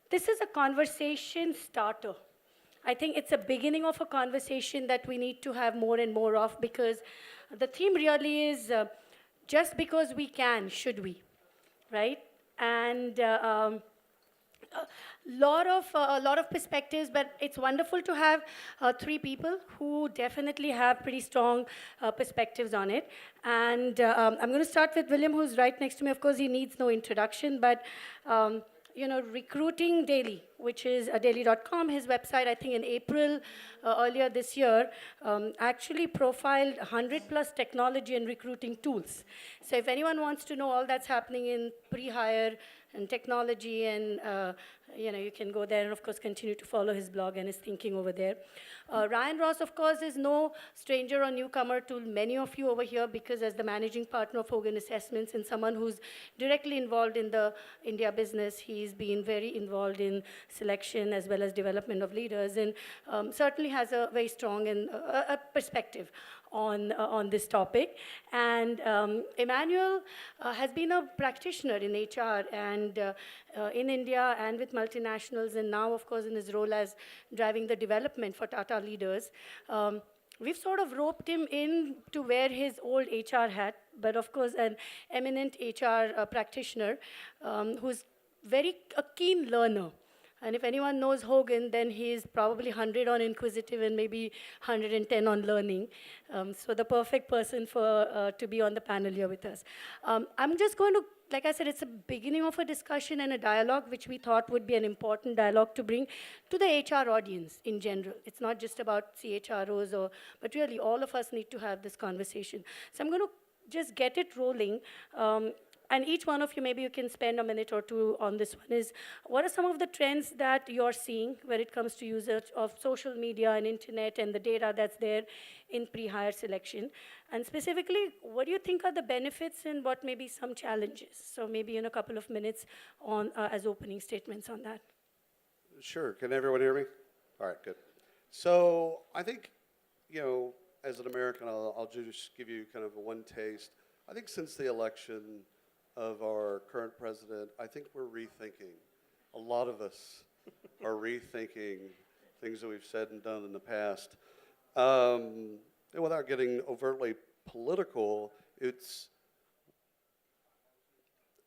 this is a conversation starter. I think it's a beginning of a conversation that we need to have more and more of, because the theme really is just because we can, should we, right? And a lot of perspectives, but it's wonderful to have three people who definitely have pretty strong perspectives on it. And I'm going to start with William, who's right next to me. Of course, he needs no introduction, but you know, Recruiting Daily, which is daily.com, his website, I think in April earlier this year, actually profiled 100 plus technology and recruiting tools. So if anyone wants to know all that's happening in pre-hire and technology, and you know, you can go there and of course continue to follow his blog and his thinking over there. Ryan Ross, of course, is no stranger or newcomer to many of you over here, because as the managing partner of Hogan Assessments and someone who's directly involved in the India business, he's been very involved in selection as well as development of leaders, and certainly has a very strong and a perspective on this topic. And Emmanuel has been a practitioner in HR and in India and with multinationals, and now, of course, in his role as driving the development for Tata leaders. We've sort of roped him in to wear his old HR hat, but of course, an eminent HR practitioner who's a keen learner. And if anyone knows Hogan, then he's probably 100 on inquisitive and maybe 110 on learning. So the perfect person for to be on the panel here with us. I'm just going to, like I said, it's a beginning of a discussion and a dialogue, which we thought would be an important dialogue to bring to the HR audience in general. It's not just about CHROs, but really all of us need to have this conversation. So I'm going to just get it rolling. And each one of you, maybe you can spend a minute or two on this one, is what are some of the trends that you're seeing when it comes to usage of social media and internet and the data that's there in pre-hire selection? And specifically, what do you think are the benefits and what may be some challenges? So maybe in a couple of minutes on as opening statements on that. Sure. Can everyone hear me? All right, good. So I think, you know, as an American, I'll just give you kind of a one taste. I think since the election of our current president, I think we're rethinking. A lot of us are rethinking things that we've said and done in the past. And without getting overtly political, it's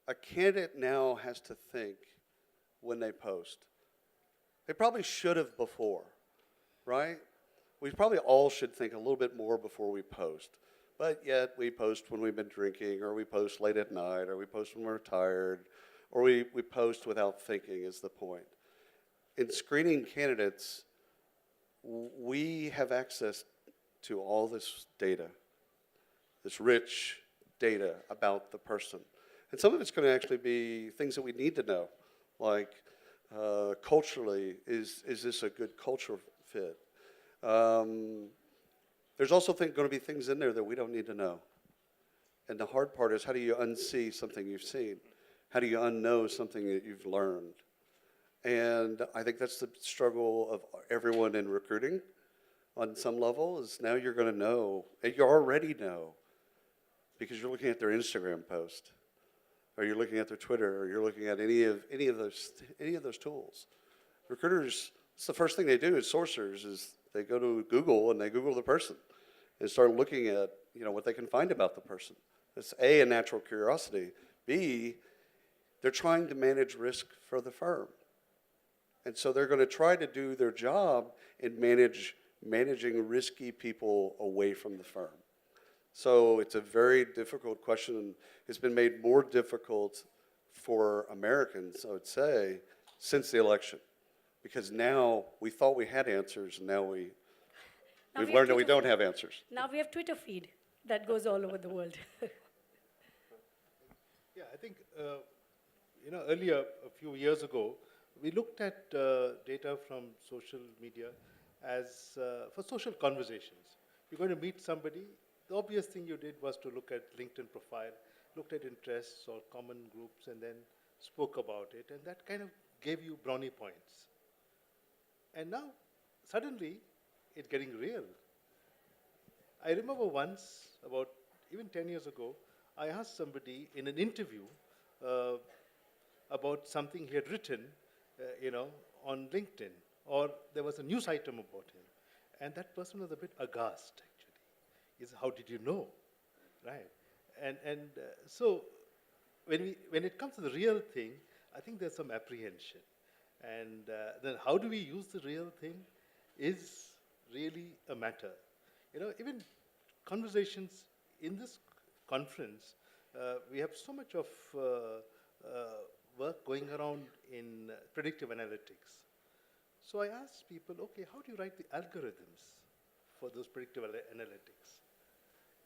a candidate now has to think when they post. They probably should have before, right? We probably all should think a little bit more before we post. But yet we post when we've been drinking, or we post late at night, or we post when we're tired, or we post without thinking is the point. In screening candidates, we have access to all this data, this rich data about the person. And some of it's going to actually be things that we need to know, like culturally, is this a good cultural fit? There's also going to be things in there that we don't need to know. And the hard part is, how do you unsee something you've seen? How do you unknow something that you've learned? And I think that's the struggle of everyone in recruiting on some level, is now you're going to know, and you already know, because you're looking at their Instagram post, or you're looking at their Twitter, or you're looking at any of those tools. Recruiters, it's the first thing they do as sourcers, is they go to Google and they Google the person and start looking at, you know, what they can find about the person. It's A, a natural curiosity. B, they're trying to manage risk for the firm. And so they're going to try to do their job in managing risky people away from the firm. So it's a very difficult question, and it's been made more difficult for Americans, I would say, since the election. Because now we thought we had answers, and now we've learned that we don't have answers. Now we have Twitter feed that goes all over the world. Yeah, I think, you know, earlier, a few years ago, we looked at data from social media as for social conversations. You're going to meet somebody, the obvious thing you did was to look at LinkedIn profile, looked at interests or common groups, and then spoke about it, and that kind of gave you brownie points. And now, suddenly, it's getting real. I remember once, about even 10 years ago, I asked somebody in an interview about something he had written on LinkedIn, or there was a news item about him, and that person was a bit aghast, actually. He said, how did you know, right? So when it comes to the real thing, I think there's some apprehension. And then how do we use the real thing is really a matter. Even conversations in this conference, we have so much of work going around in predictive analytics. So I asked people, okay, how do you write the algorithms for those predictive analytics?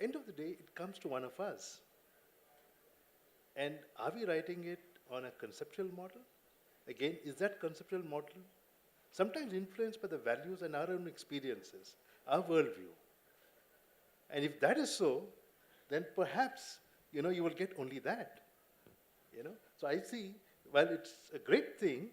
End of the day, it comes to one of us. And are we writing it on a conceptual model? Again, is that conceptual model sometimes influenced by the values and our own experiences, our worldview? And if that is so, then perhaps, you will get only that. So I see, while it's a great thing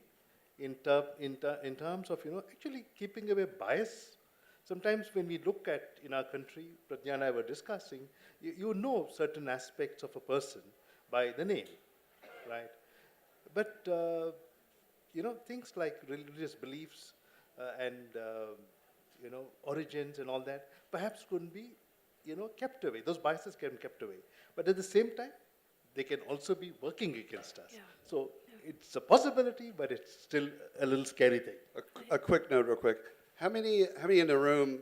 in terms of, actually keeping away bias. Sometimes when we look at, in our country, Pradnya and I were discussing, you know certain aspects of a person by the name, right? But, things like religious beliefs and, origins and all that, perhaps couldn't be, kept away. Those biases can be kept away. But at the same time, they can also be working against us. Yeah. So it's a possibility, but it's still a little scary thing. A quick note, real quick. How many in the room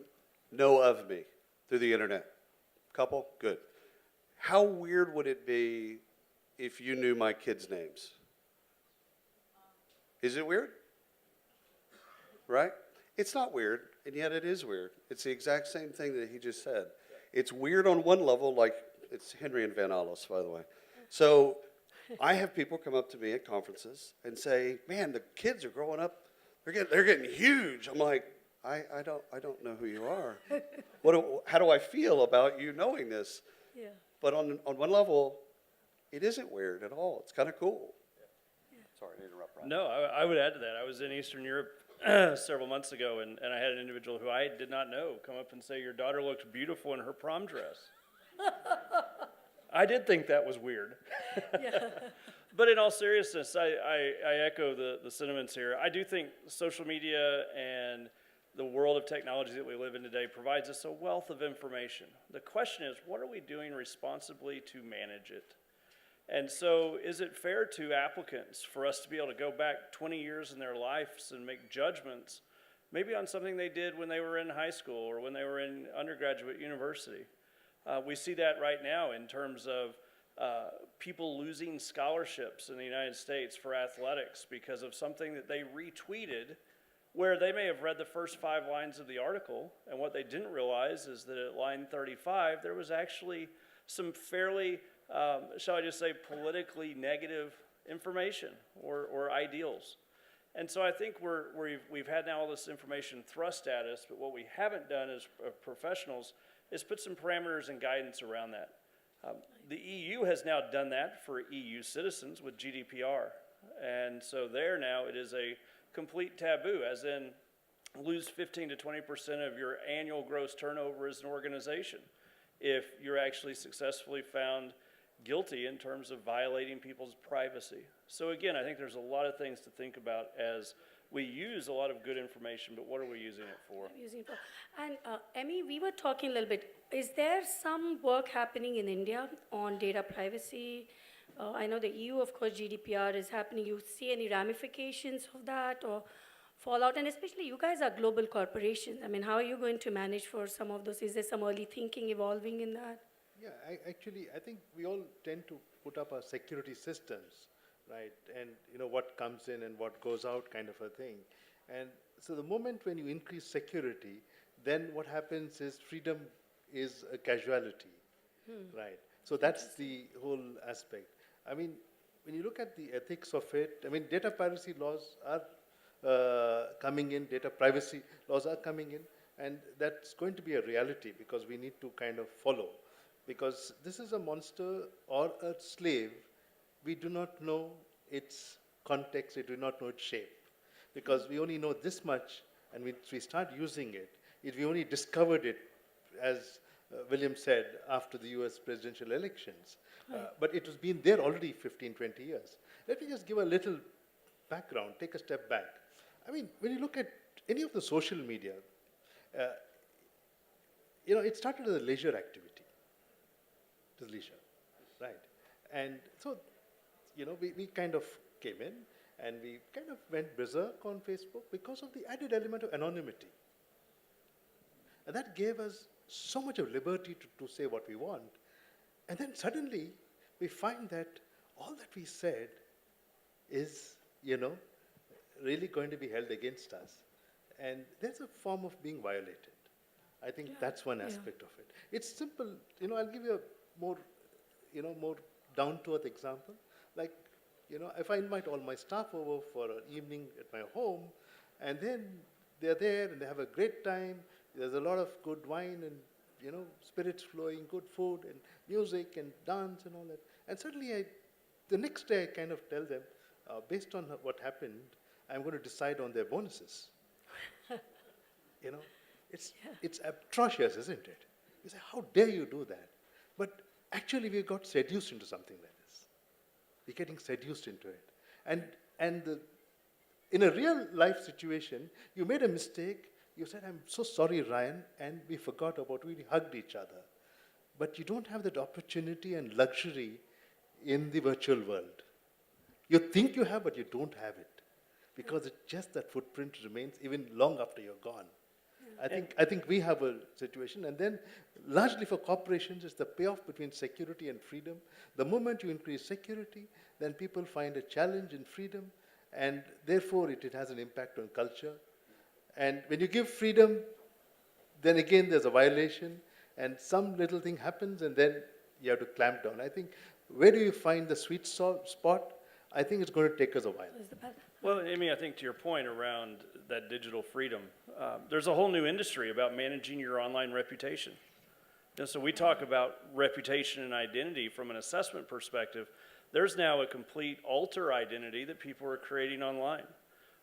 know of me through the internet? Couple? Good. How weird would it be if you knew my kids' names? Is it weird? Right? It's not weird, and yet it is weird. It's the exact same thing that he just said. It's weird on one level, like it's Henry and Van Alles, by the way. So I have people come up to me at conferences and say, "Man, the kids are growing up. They're getting huge." I'm like, I don't know who you are. How do I feel about you knowing this? Yeah. But on one level, it isn't weird at all. It's kind of cool. Sorry to interrupt, Brian. No, I would add to that. I was in Eastern Europe several months ago, and I had an individual who I did not know come up and say, "Your daughter looks beautiful in her prom dress." I did think that was weird. Yeah. But in all seriousness, I echo the sentiments here. I do think social media and the world of technology that we live in today provides us a wealth of information. The question is, what are we doing responsibly to manage it? And so is it fair to applicants for us to be able to go back 20 years in their lives and make judgments, maybe on something they did when they were in high school or when they were in undergraduate university? We see that right now in terms of people losing scholarships in the United States for athletics because of something that they retweeted where they may have read the first 5 lines of the article, and what they didn't realize is that at line 35, there was actually some fairly, shall I just say, politically negative information or ideals. And so I think we've had now all this information thrust at us, but what we haven't done as professionals is put some parameters and guidance around that. The EU has now done that for EU citizens with GDPR. And so there now it is a complete taboo, as in lose 15 to 20% of your annual gross turnover as an organization if you're actually successfully found guilty in terms of violating people's privacy. So again, I think there's a lot of things to think about as we use a lot of good information, but what are we using it for? And Emmy, we were talking a little bit. Is there some work happening in India on data privacy? I know the EU, of course, GDPR is happening. You see any ramifications of that or fallout? And especially you guys are global corporations. I mean, how are you going to manage for some of those? Is there some early thinking evolving in that? Yeah, I think we all tend to put up our security systems, right? And what comes in and what goes out kind of a thing. And so the moment when you increase security, then what happens is freedom is a casualty, right? So that's the whole aspect. I mean, when you look at the ethics of it, I mean, data privacy laws are coming in, data privacy laws are coming in, and that's going to be a reality because we need to kind of follow. Because this is a monster or a slave, we do not know its context, we do not know its shape. Because we only know this much, and we start using it, we only discovered it, as William said, after the US presidential elections. But it has been there already 15, 20 years. Let me just give a little background, take a step back. I mean, when you look at any of the social media, it started as a leisure activity. It was leisure, right? And so, we kind of came in and we kind of went berserk on Facebook because of the added element of anonymity. And that gave us so much of liberty to say what we want. And then suddenly we find that all that we said is, really going to be held against us. And there's a form of being violated. I think that's one aspect of it. It's simple. I'll give you a more down-to-earth example. Like, if I invite all my staff over for an evening at my home, and then they're there and they have a great time, there's a lot of good wine and, spirits flowing, good food and music and dance and all that. And suddenly the next day I kind of tell them, based on what happened, I'm going to decide on their bonuses. It's atrocious, isn't it? You say, how dare you do that? But actually we got seduced into something like this. We're getting seduced into it. And in a real life situation, you made a mistake, you said, I'm so sorry, Ryan, and we forgot about, we hugged each other. But you don't have that opportunity and luxury in the virtual world. You think you have, but you don't have it. Because it's just that footprint remains even long after you're gone. I think we have a situation, and then largely for corporations, it's the payoff between security and freedom. The moment you increase security, then people find a challenge in freedom, and therefore it has an impact on culture. And when you give freedom, then again there's a violation, and some little thing happens, and then you have to clamp down. I think, where do you find the sweet spot? I think it's going to take us a while. Well, Emmy, I think to your point around that digital freedom, there's a whole new industry about managing your online reputation. So we talk about reputation and identity from an assessment perspective. There's now a complete alter identity that people are creating online.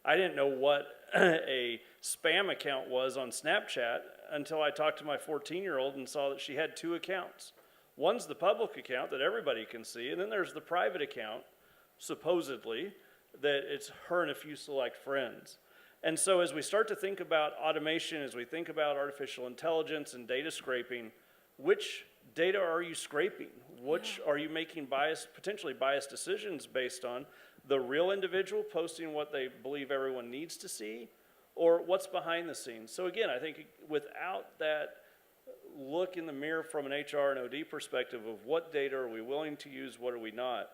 I didn't know what a spam account was on Snapchat until I talked to my 14-year-old and saw that she had 2 accounts. One's the public account that everybody can see, and then there's the private account, supposedly, that it's her and a few select friends. And so as we start to think about automation, as we think about artificial intelligence and data scraping, which data are you scraping? Which are you making potentially biased decisions based on? The real individual posting what they believe everyone needs to see, or what's behind the scenes? So again, I think without that look in the mirror from an HR and OD perspective of what data are we willing to use, what are we not,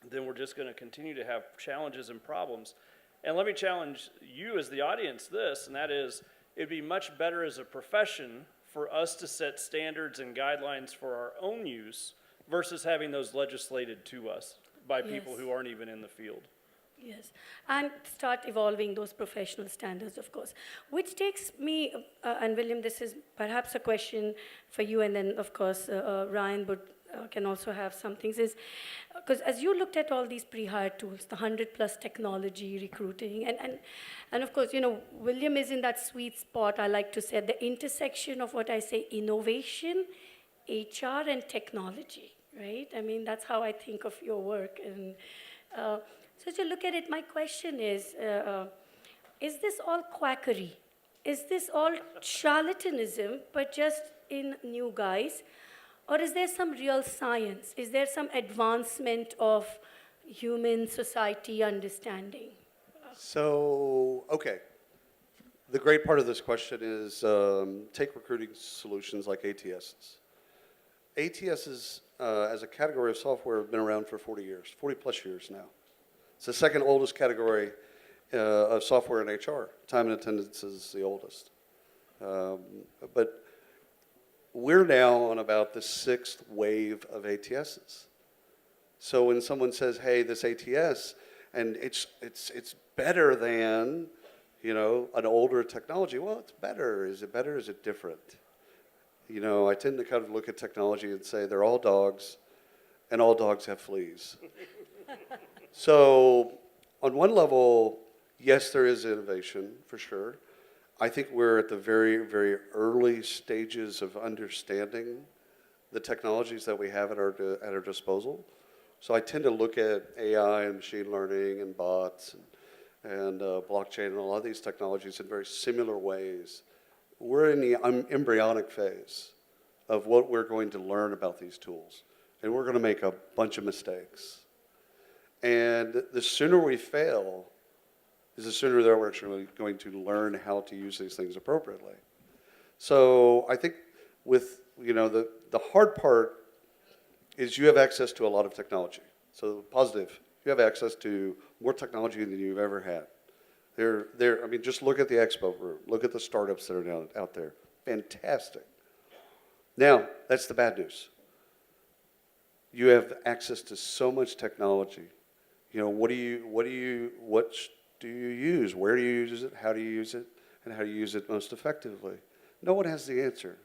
then we're just going to continue to have challenges and problems. And let me challenge you as the audience this, and that is, it'd be much better as a profession for us to set standards and guidelines for our own use versus having those legislated to us by people who aren't even in the field. Yes, and start evolving those professional standards, of course. Which takes me, and William, this is perhaps a question for you, and then, of course, Ryan can also have some things, is because as you looked at all these pre-hire tools, the 100+ technology, recruiting, and of course, William is in that sweet spot, I like to say, at the intersection of what I say, innovation, HR, and technology, right? I mean, that's how I think of your work. And so to look at it, my question is this all quackery? Is this all charlatanism, but just in new guise? Or is there some real science? Is there some advancement of human society understanding? So, okay. The great part of this question is take recruiting solutions like ATSs. ATSs, as a category of software, have been around for 40 years, 40 plus years now. It's the second oldest category of software in HR. Time and attendance is the oldest. But we're now on about the 6th wave of ATSs. So when someone says, hey, this ATS, and it's better than, an older technology, well, it's better. Is it better? Is it different? I tend to kind of look at technology and say they're all dogs, and all dogs have fleas. So on one level, yes, there is innovation, for sure. I think we're at the very, very early stages of understanding the technologies that we have at our disposal. So I tend to look at AI and machine learning and bots and blockchain and a lot of these technologies in very similar ways. We're in the embryonic phase of what we're going to learn about these tools. And we're going to make a bunch of mistakes. And the sooner we fail is the sooner that we're actually going to learn how to use these things appropriately. So I think with, the hard part is you have access to a lot of technology. So positive, you have access to more technology than you've ever had. Just look at the expo room. Look at the startups that are out there. Fantastic. Now, that's the bad news. You have access to so much technology. What do you use? Where do you use it? How do you use it? And how do you use it most effectively? No one has the answer.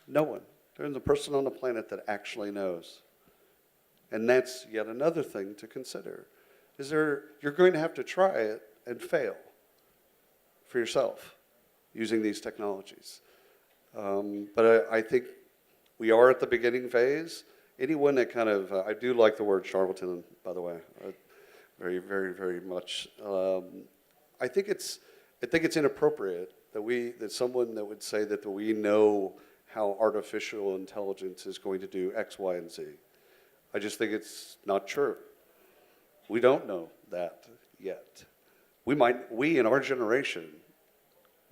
No one. There's a person on the planet that actually knows. And that's yet another thing to consider. You're going to have to try it and fail for yourself using these technologies. But I think we are at the beginning phase. Anyone that I do like the word charlatan, by the way, very, very, very much. I think it's inappropriate that someone that would say that we know how artificial intelligence is going to do X, Y, and Z. I just think it's not true. We don't know that yet. We in our generation,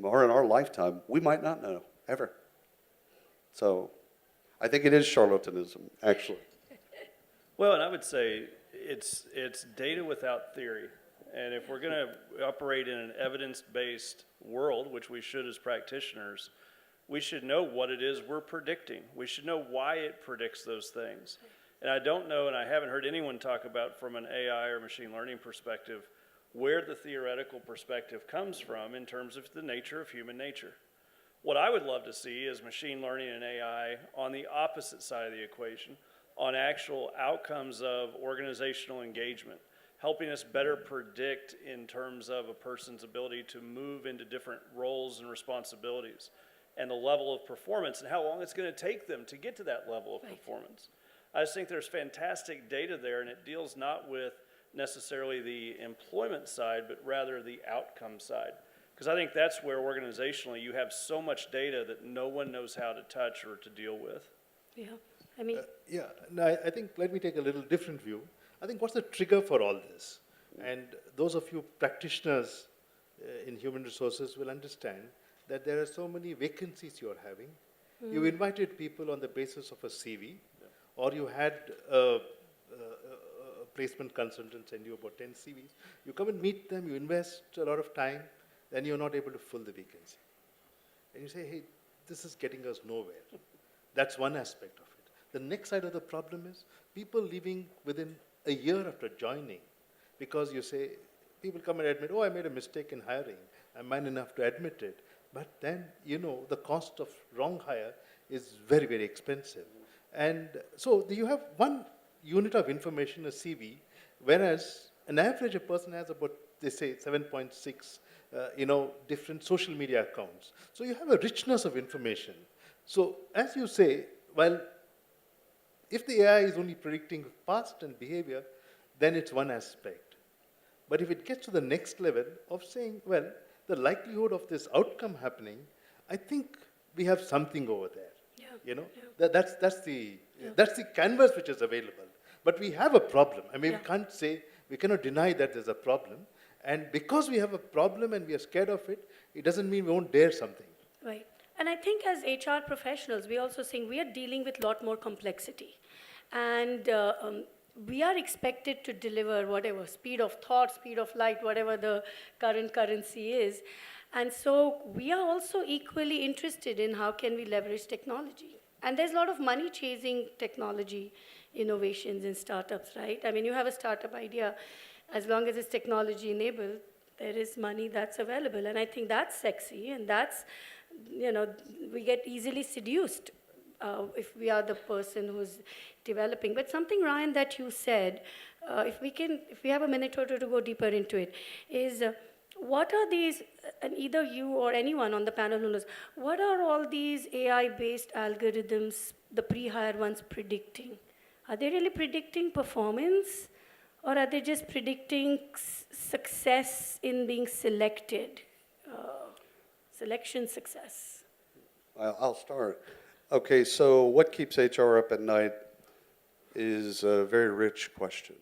or in our lifetime, we might not know, ever. So I think it is charlatanism, actually. Well, and I would say it's data without theory. And if we're going to operate in an evidence-based world, which we should as practitioners, we should know what it is we're predicting. We should know why it predicts those things. And I don't know, and I haven't heard anyone talk about from an AI or machine learning perspective, where the theoretical perspective comes from in terms of the nature of human nature. What I would love to see is machine learning and AI on the opposite side of the equation, on actual outcomes of organizational engagement, helping us better predict in terms of a person's ability to move into different roles and responsibilities, and the level of performance and how long it's going to take them to get to that level of performance. I just think there's fantastic data there, and it deals not with necessarily the employment side, but rather the outcome side. Because I think that's where organizationally you have so much data that no one knows how to touch or to deal with. Yeah, I mean. I think let me take a little different view. I think what's the trigger for all this? And those of you practitioners in human resources will understand that there are so many vacancies you're having. You invited people on the basis of a CV, or you had a placement consultant send you about 10 CVs. You come and meet them, you invest a lot of time, then you're not able to fill the vacancy. And you say, hey, this is getting us nowhere. That's one aspect of it. The next side of the problem is people leaving within a year after joining, because you say, people come and admit, oh, I made a mistake in hiring. I'm man enough to admit it. But then, the cost of wrong hire is very, very expensive. And so you have one unit of information, a CV, whereas an average a person has about, they say, 7.6, different social media accounts. So you have a richness of information. So as you say, well, if the AI is only predicting past and behavior, then it's one aspect. But if it gets to the next level of saying, well, the likelihood of this outcome happening, I think we have something over there. That's the canvas which is available. But we have a problem. I mean, we cannot deny that there's a problem. And because we have a problem and we are scared of it, it doesn't mean we won't dare something. Right. And I think as HR professionals, we're also saying we are dealing with a lot more complexity. And we are expected to deliver whatever, speed of thought, speed of light, whatever the current currency is. And so we are also equally interested in how can we leverage technology. And there's a lot of money chasing technology innovations in startups, right? I mean, you have a startup idea. As long as it's technology enabled, there is money that's available. And I think that's sexy, and that's, we get easily seduced if we are the person who's developing. But something, Ryan, that you said, if we have a minute or two to go deeper into it, is what are these, and either you or anyone on the panel who knows, what are all these AI-based algorithms, the pre-hire ones, predicting? Are they really predicting performance? Or are they just predicting success in being selected? Selection success. I'll start. Okay, so what keeps HR up at night is a very rich question.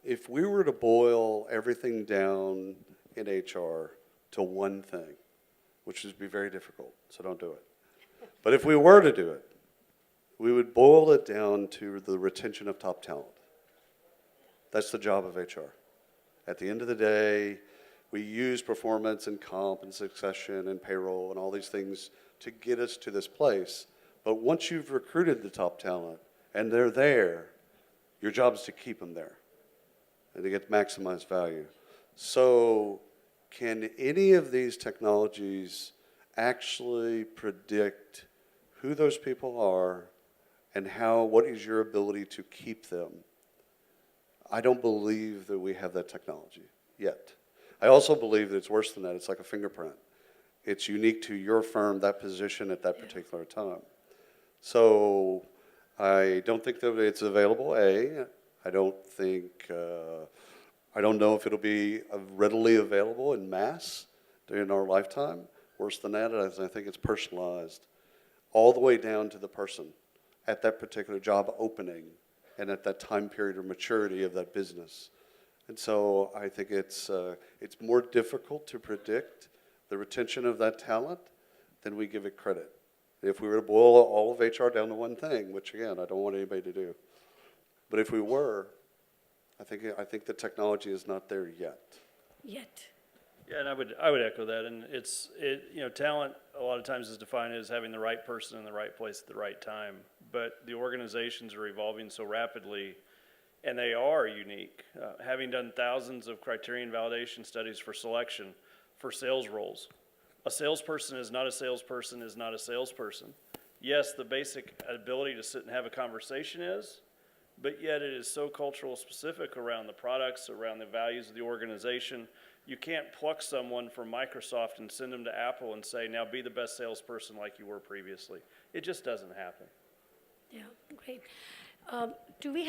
If we were to boil everything down in HR to one thing, which would be very difficult, so don't do it. But if we were to do it, we would boil it down to the retention of top talent. That's the job of HR. At the end of the day, we use performance and comp and succession and payroll and all these things to get us to this place. But once you've recruited the top talent and they're there, your job is to keep them there and to get maximized value. So can any of these technologies actually predict who those people are and what is your ability to keep them? I don't believe that we have that technology yet. I also believe that it's worse than that. It's like a fingerprint. It's unique to your firm, that position at that particular time. So I don't think that it's available, A. I don't know if it'll be readily available in mass during our lifetime. Worse than that, I think it's personalized all the way down to the person at that particular job opening and at that time period or maturity of that business. And so I think it's more difficult to predict the retention of that talent than we give it credit. If we were to boil all of HR down to one thing, which again, I don't want anybody to do, but if we were, I think the technology is not there yet. Yet. Yeah, and I would echo that. And talent a lot of times is defined as having the right person in the right place at the right time. But the organizations are evolving so rapidly, and they are unique. Having done thousands of criterion validation studies for selection for sales roles, a salesperson is not a salesperson is not a salesperson. Yes, the basic ability to sit and have a conversation is, but yet it is so cultural specific around the products, around the values of the organization. You can't pluck someone from Microsoft and send them to Apple and say, now be the best salesperson like you were previously. It just doesn't happen. Yeah, great. We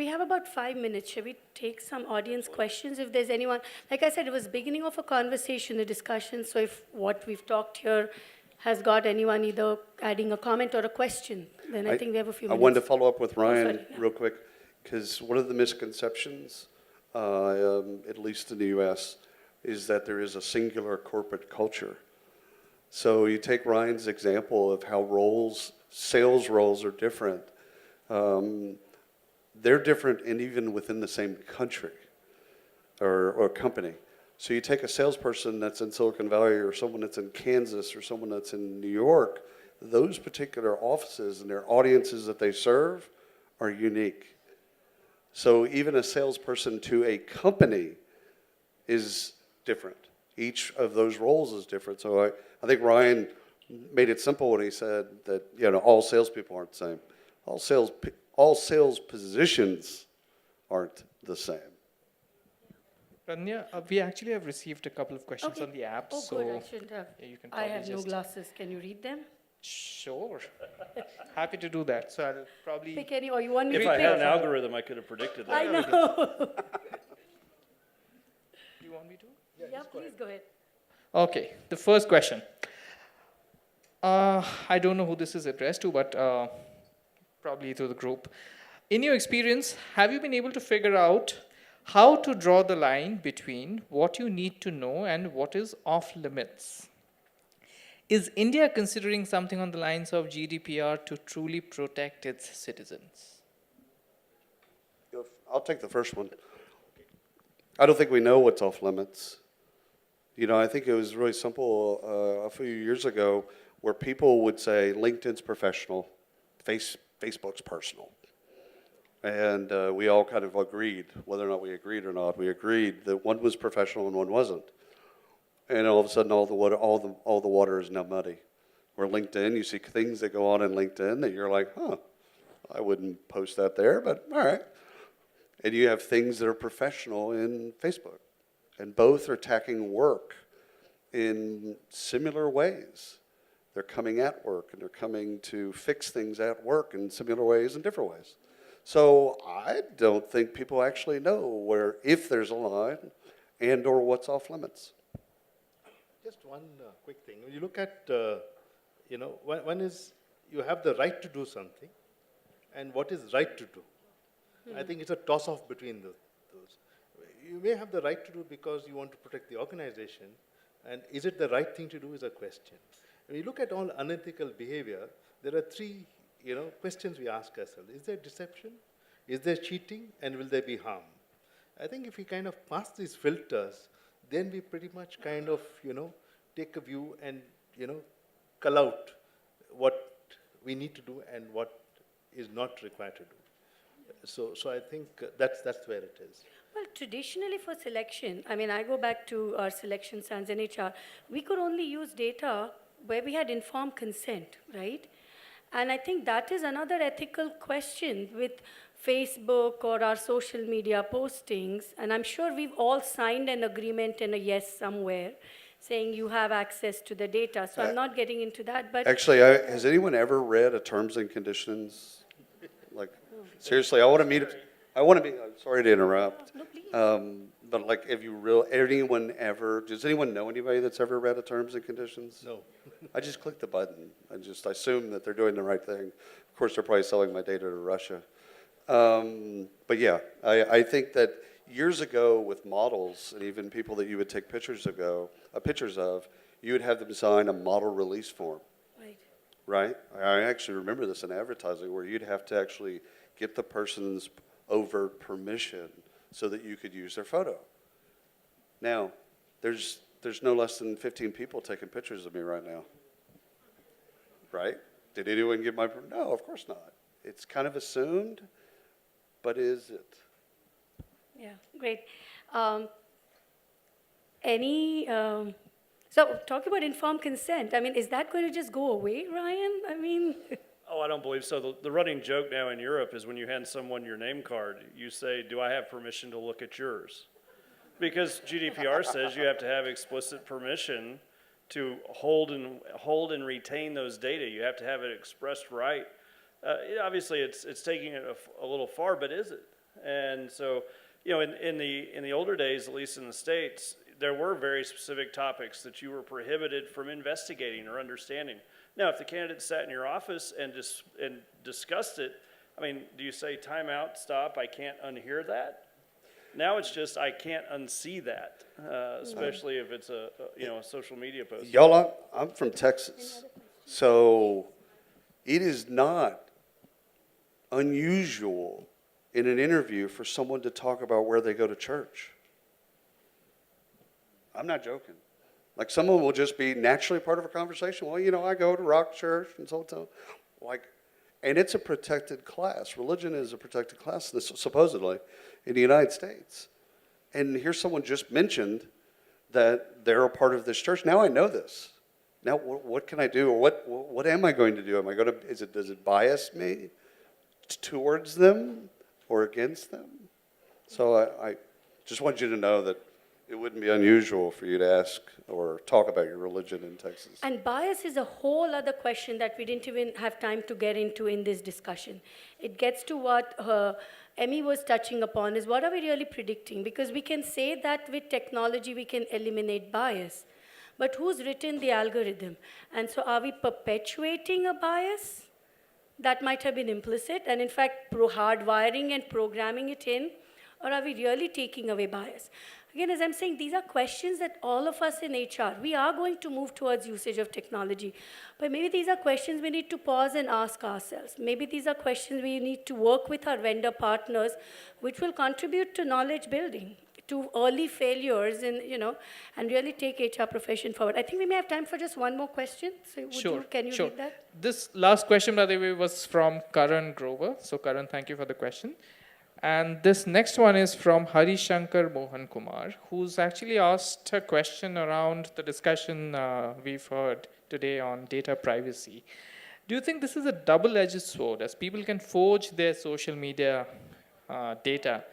have about 5 minutes. Shall we take some audience questions? If there's anyone, like I said, it was beginning of a conversation, a discussion. So if what we've talked here has got anyone either adding a comment or a question, then I think we have a few I minutes. wanted to follow up with Ryan sorry, yeah. real quick, because one of the misconceptions, at least in the US, is that there is a singular corporate culture. So you take Ryan's example of how sales roles are different. They're different and even within the same country or company. So you take a salesperson that's in Silicon Valley or someone that's in Kansas or someone that's in New York, those particular offices and their audiences that they serve are unique. So even a salesperson to a company is different. Each of those roles is different. So I think Ryan made it simple when he said that all salespeople aren't the same. All sales positions aren't the same. Pradnya, we actually have received a couple of questions Okay. on the app. Oh, so good. I shouldn't have. yeah, you can I probably have no just- glasses. Can you read them? Sure. Happy to do that. So I'll probably. Pick any, or you want me If to I pick? had an algorithm, I could have predicted that. I know. Do you want me to? Yeah, please go ahead. Okay, the first question. I don't know who this is addressed to, but probably to the group. In your experience, have you been able to figure out how to draw the line between what you need to know and what is off limits? Is India considering something on the lines of GDPR to truly protect its citizens? I'll take the first one. I don't think we know what's off limits. I think it was really simple a few years ago where people would say LinkedIn's professional, Facebook's personal. And we all kind of agreed, whether or not we agreed or not, we agreed that one was professional and one wasn't. And all of a sudden, all the water is now muddy. Where LinkedIn, you see things that go on in LinkedIn that you're like, I wouldn't post that there, but all right. And you have things that are professional in Facebook. And both are attacking work in similar ways. They're coming at work, and they're coming to fix things at work in similar ways and different ways. So I don't think people actually know where, if there's a line, and or what's off limits. Just one quick thing. When you look at, one is you have the right to do something, and what is right to do. I think it's a toss-off between those. You may have the right to do because you want to protect the organization, and is it the right thing to do is a question. When you look at all unethical behavior, there are three, questions we ask ourselves. Is there deception? Is there cheating? And will there be harm? I think if we kind of pass these filters, then we pretty much kind of, take a view and, cull out what we need to do and what is not required to do. So I think that's where it is. Well, traditionally for selection, I mean, I go back to our selection stands in HR, we could only use data where we had informed consent, right? And I think that is another ethical question with Facebook or our social media postings. And I'm sure we've all signed an agreement and a yes somewhere saying you have access to the data. So I'm not getting into that, but Actually, has anyone ever read a terms and conditions? Like, seriously, I want to be, I'm sorry to interrupt. no, please. But like, does anyone know anybody that's ever read a terms and conditions? No. I just click the button. I assume that they're doing the right thing. Of course, they're probably selling my data to Russia. But yeah, I think that years ago with models and even people that you would take pictures of, you would have them sign a model release form, Right. right? I actually remember this in advertising where you'd have to actually get the person's overt permission so that you could use their photo. Now, there's no less than 15 people taking pictures of me right now, right? Did anyone give my, no, of course not. It's kind of assumed, but is it? Yeah, great. So talk about informed consent. I mean, is that going to just go away, Ryan? I mean, Oh, I don't believe so. The running joke now in Europe is when you hand someone your name card, you say, do I have permission to look at yours? Because GDPR says you have to have explicit permission to hold and retain those data. You have to have it expressed right. Obviously, it's taking it a little far, but is it? And so, in the older days, at least in the States, there were very specific topics that you were prohibited from investigating or understanding. Now, if the candidate sat in your office and discussed it, I mean, do you say, time out, stop, I can't unhear that? Now it's just, I can't unsee that, especially if it's a social media post. Y'all, I'm from Texas, so it is not unusual in an interview for someone to talk about where they go to church. I'm not joking. Like, someone will just be naturally part of a conversation. Well, I go to Rock Church and so on. And it's a protected class. Religion is a protected class, supposedly, in the United States. And here's someone just mentioned that they're a part of this church. Now I know this. Now what can I do? Or what am I going to do? Does it bias me towards them or against them? So I just want you to know that it wouldn't be unusual for you to ask or talk about your religion in Texas. and bias is a whole other question that we didn't even have time to get into in this discussion. It gets to what Emmy was touching upon, is what are we really predicting? Because we can say that with technology we can eliminate bias, but who's written the algorithm? And so are we perpetuating a bias that might have been implicit and in fact hardwiring and programming it in, or are we really taking away bias? Again, as I'm saying, these are questions that all of us in HR, we are going to move towards usage of technology. But maybe these are questions we need to pause and ask ourselves. Maybe these are questions we need to work with our vendor partners, which will contribute to knowledge building, to early failures, and really take HR profession forward. I think we may have time for just one more question. So can you read that? This last question, by the way, was from Karan Grover. So Karan, thank you for the question. And this next one is from Harishankar Mohan Kumar, who's actually asked a question around the discussion we've heard today on data privacy. Do you think this is a double-edged sword, as people can forge their social media data,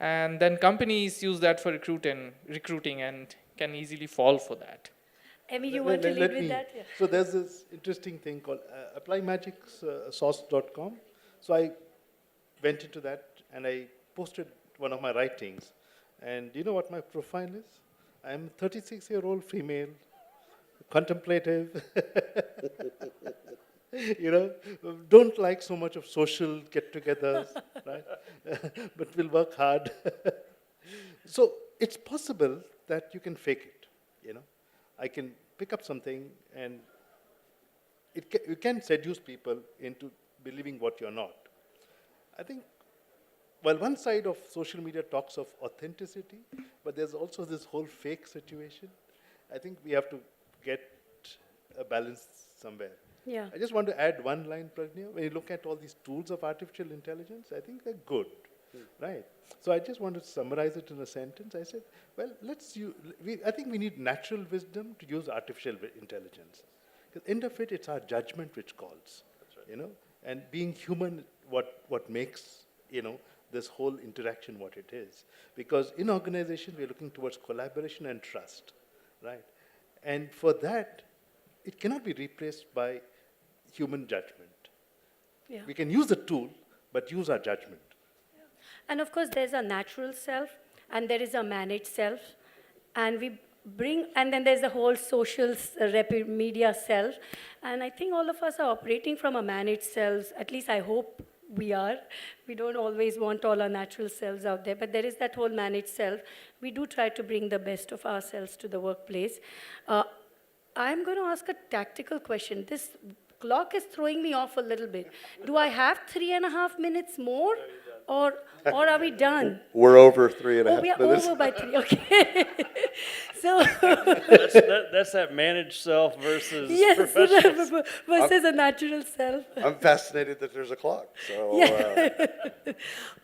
and then companies use that for recruiting and can easily fall for that? Emmy, you want to lead with that? Yeah. So there's this interesting thing called applymagicsauce.com. So I went into that and I posted one of my writings. And you know what my profile is? I'm a 36-year-old female, contemplative, don't like so much of social get-togethers, right? But will work hard. So it's possible that you can fake it, I can pick up something and you can seduce people into believing what you're not. I think, well, one side of social media talks of authenticity, but there's also this whole fake situation. I think we have to get a balance somewhere. Yeah. I just want to add one line, Pradnya. When you look at all these tools of artificial intelligence, I think they're good, right? So I just want to summarize it in a sentence. I said, well, I think we need natural wisdom to use artificial intelligence. Because end of it, it's our judgment which calls, and being human, what makes, this whole interaction what it is. Because in organizations, we're looking towards collaboration and trust, right? And for that, it cannot be replaced by human judgment. Yeah. We can use the tool, but use our judgment. And of course, there's a natural self, and there is a managed self, and then there's the whole social media self, and I think all of us are operating from a managed selves. At least I hope we are. We don't always want all our natural selves out there, but there is that whole managed self. We do try to bring the best of ourselves to the workplace. I'm going to ask a tactical question. This clock is throwing me off a little bit. Do I have 3.5 minutes more? Or are we done? We're over 3.5 we are minutes. over by 3, okay. So, That's that managed self versus yes, professional. versus a natural self. I'm fascinated that there's a clock. So,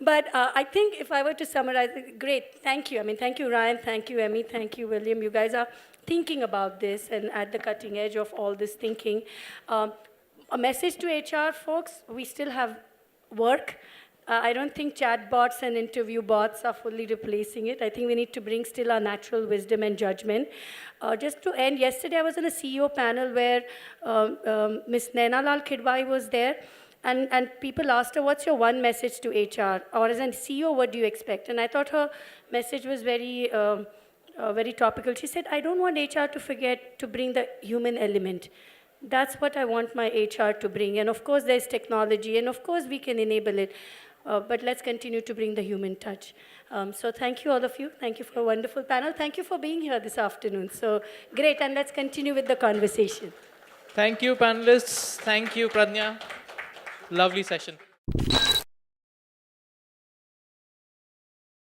But I think if I were to summarize, great, thank you. I mean, thank you, Ryan, thank you, Emmy, thank you, William. You guys are thinking about this and at the cutting edge of all this thinking. A message to HR folks, we still have work. I don't think chat bots and interview bots are fully replacing it. I think we need to bring still our natural wisdom and judgment. Just to end, yesterday I was in a CEO panel where Ms. Naina Lal Kidwai was there, and people asked her, what's your one message to HR? Or as a CEO, what do you expect? And I thought her message was very topical. She said, I don't want HR to forget to bring the human element. That's what I want my HR to bring. And of course, there's technology, and of course, we can enable it. But let's continue to bring the human touch. So thank you, all of you. Thank you for a wonderful panel. Thank you for being here this afternoon. So great, and let's continue with the conversation. Thank you, panelists. Thank you, Pradnya. Lovely session.